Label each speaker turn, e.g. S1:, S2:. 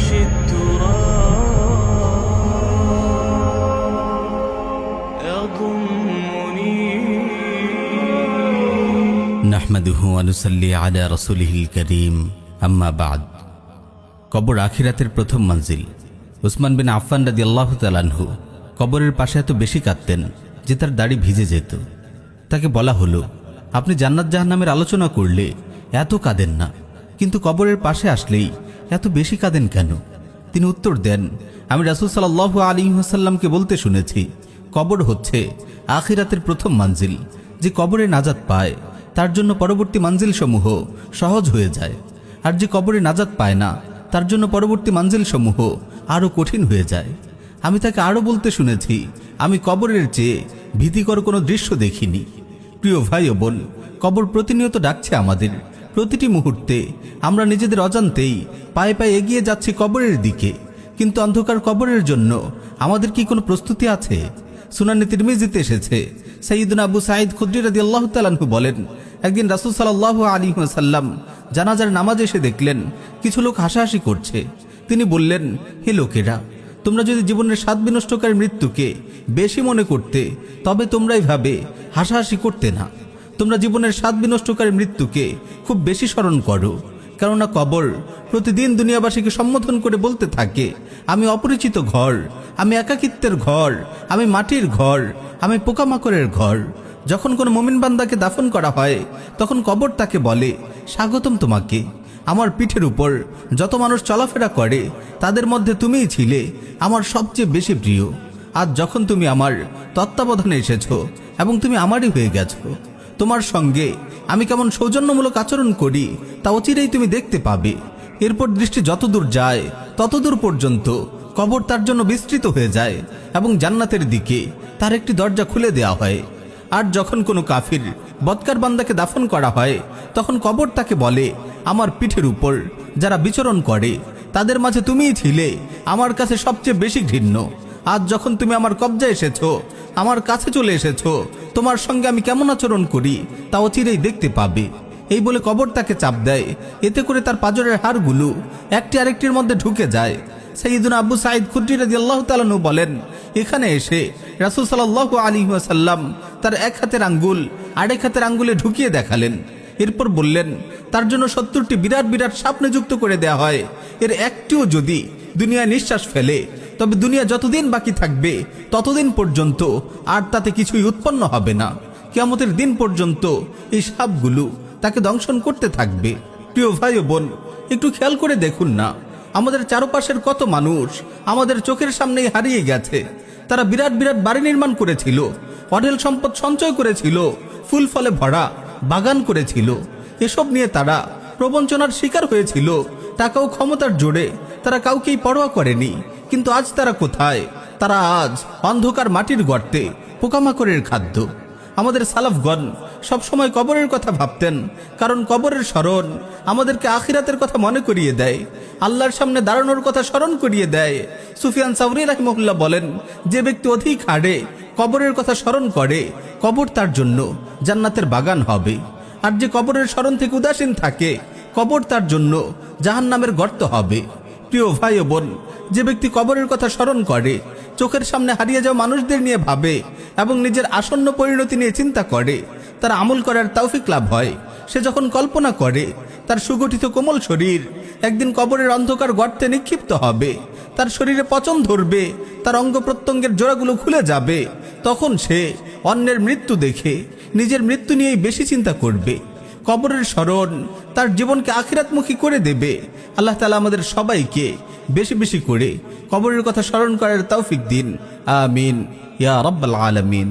S1: فرش التراب يضمني
S2: نحمده ونصلي على رسوله الكريم أما بعد কবর আখিরাতের প্রথম মঞ্জিল। উসমান বিন আফফান রাদিয়াল্লাহু তাআলা আনহু কবরের পাশে এত বেশি কাঁদতেন যে তার দাড়ি ভিজে যেত। তাকে বলা হলো, আপনি জান্নাত জাহান্নামের আলোচনা করলে এত কাঁদেন না, কিন্তু কবরের পাশে আসলেই এত বেশি কাঁদেন কেন? তিনি উত্তর দেন, আমি রাসূল সাল্লাল্লাহু আলাইহি ওয়াসাল্লামকে বলতে শুনেছি, কবর হচ্ছে আখিরাতের প্রথম মঞ্জিল। যে কবরে নাজাত পায় তার জন্য পরবর্তী মঞ্জিল সমূহ সহজ হয়ে যায়, আর যে কবরে নাজাত পায় না তার জন্য পরবর্তী মঞ্জিল সমূহ আরও কঠিন হয়ে যায়। আমি তাকে আরও বলতে শুনেছি, আমি কবরের চেয়ে ভীতিকর কোনো দৃশ্য দেখিনি। প্রিয় ভাই ও বোন, কবর প্রতিনিয়ত ডাকছে আমাদের। প্রতিটি মুহূর্তে আমরা নিজেদের অজান্তেই পায়ে পায়ে এগিয়ে যাচ্ছি কবরের দিকে, কিন্তু অন্ধকার কবরের জন্য আমাদের কি কোনো প্রস্তুতি আছে? সুনানে তিরমিজিতে এসেছে, সাইয়্যিদুনা আবু সাঈদ খুদরি রাদিয়াল্লাহু তাআলা আনহু বলেন, একদিন রাসূল সাল্লাল্লাহু আলাইহি ওয়াসাল্লাম জানাজার নামাজে এসে দেখলেন কিছু লোক হাসাহাসি করছে। তিনি বললেন, হে লোকেরা, তোমরা যদি জীবনের স্বাদ বিনষ্টকারী মৃত্যুকে বেশি মনে করতে তবে তোমরা এইভাবে হাসাহাসি করতে না। তোমরা জীবনের স্বাদ বিনষ্টকারী মৃত্যুকে খুব বেশি স্মরণ করো, কেননা কবর প্রতিদিন দুনিয়াবাসীকে সম্বোধন করে বলতে থাকে, আমি অপরিচিত ঘর, আমি একাকিত্বের ঘর, আমি মাটির ঘর, আমি পোকামাকড়ের ঘর। যখন কোনো মুমিন বান্দাকে দাফন করা হয় তখন কবর তাকে বলে, স্বাগতম তোমাকে। আমার পিঠের উপর যত মানুষ চলাফেরা করে তাদের মধ্যে তুমিই ছিলে আমার সবচেয়ে বেশি প্রিয়। আজ যখন তুমি আমার তত্ত্বাবধানে এসেছো এবং তুমি আমারই হয়ে গেছো, তোমার সঙ্গে আমি কেমন সৌজন্যমূলক আচরণ করি তা অচিরেই তুমি দেখতে পাবে। এরপর দৃষ্টি যতদূর যায় ততদূর পর্যন্ত কবর তার জন্য বিস্তৃত হয়ে যায় এবং জান্নাতের দিকে তার একটি দরজা খুলে দেওয়া হয়। আর যখন কোনো কাফির বদকার বান্দাকে দাফন করা হয় তখন কবর তাকে বলে, আমার পিঠের উপর যারা বিচরণ করে তাদের মাঝে তুমিই ছিলে আমার কাছে সবচেয়ে বেশি ঘৃণ্য। আজ যখন তুমি আমার কবজায় এসেছো, আমার কাছে চলে এসেছো, তোমার সঙ্গে আমি কেমন আচরণ করি তা অচিরেই দেখতে পাবে। এই বলে কবর তাকে চাপ দেয়, এতে করে তার পাঁজরের হাড়গুলো একটি আরেকটির মধ্যে ঢুকে যায়। সাইয়্যিদুনা আবু সাঈদ খুদরি রাদিয়াল্লাহু তাআলা আনহু বলেন, এখানে এসে রাসূল সাল্লাল্লাহু আলাইহি ওয়াসাল্লাম তার এক হাতের আঙ্গুল আরেক হাতের আঙ্গুলে ঢুকিয়ে দেখালেন। এরপর বললেন, তার জন্য ৭০টি বিরাট বিরাট সাপ নিযুক্ত করে দেয়া হয়। এর একটিও যদি দুনিয়ায় নিঃশ্বাস ফেলে তবে দুনিয়া যতদিন বাকি থাকবে ততদিন পর্যন্ত আর তাতে কিছুই উৎপন্ন হবে না। কিয়ামতের দিন পর্যন্ত এই সাপগুলো তাকে দংশন করতে থাকবে। প্রিয় ভাই ও বোন, একটু খেয়াল করে দেখুন না, আমাদের চারপাশের কত মানুষ আমাদের চোখের সামনেই হারিয়ে গেছে। তারা বিরাট বিরাট বাড়ি নির্মাণ করেছিল, অঢেল সম্পদ সঞ্চয় করেছিল, ফুল ফলে ভরা বাগান করেছিল। এসব নিয়ে তারা প্রবঞ্চনার শিকার হয়েছিল। টাকা ও ক্ষমতার জোরে তারা কাউকেই পরোয়া করেনি। কিন্তু আজ তারা কোথায়? তারা আজ অন্ধকার মাটির গর্তে পোকামাকড়ের খাদ্য। আমাদের সালাফগণ সবসময় কবরের কথা ভাবতেন, কারণ কবরের স্মরণ আমাদেরকে আখিরাতের কথা মনে করিয়ে দেয়, আল্লাহর সামনে দাঁড়ানোর কথা স্মরণ করিয়ে দেয়। সুফিয়ান সাওরী রাহিমাহুল্লাহ বলেন, যে ব্যক্তি অধিক হারে কবরের কথা স্মরণ করে কবর তার জন্য জান্নাতের বাগান হবে, আর যে কবরের স্মরণ থেকে উদাসীন থাকে কবর তার জন্য জাহান্নামের গর্ত হবে। প্রিয় ভাই ও বোন, যে ব্যক্তি কবরের কথা স্মরণ করে, চোখের সামনে হারিয়ে যাওয়া মানুষদের নিয়ে ভাবে এবং নিজের আসন্ন পরিণতি নিয়ে চিন্তা করে, তার আমল করার তৌফিক লাভ হয়। সে যখন কল্পনা করে তার সুগঠিত কোমল শরীর একদিন কবরের অন্ধকার গর্তে নিক্ষিপ্ত হবে, তার শরীরে পচন ধরবে, তার অঙ্গ প্রত্যঙ্গের জোড়াগুলো খুলে যাবে, তখন সে অন্যের মৃত্যু দেখে নিজের মৃত্যু নিয়েই বেশি চিন্তা করবে। কবরের স্মরণ তার জীবনকে আখিরাতমুখী করে দেবে। আল্লাহ তাআলা আমাদের সবাইকে বেশি বেশি করে কবরের কথা স্মরণ করার তৌফিক দিন। আমিন ইয়া রাব্বাল আলামিন।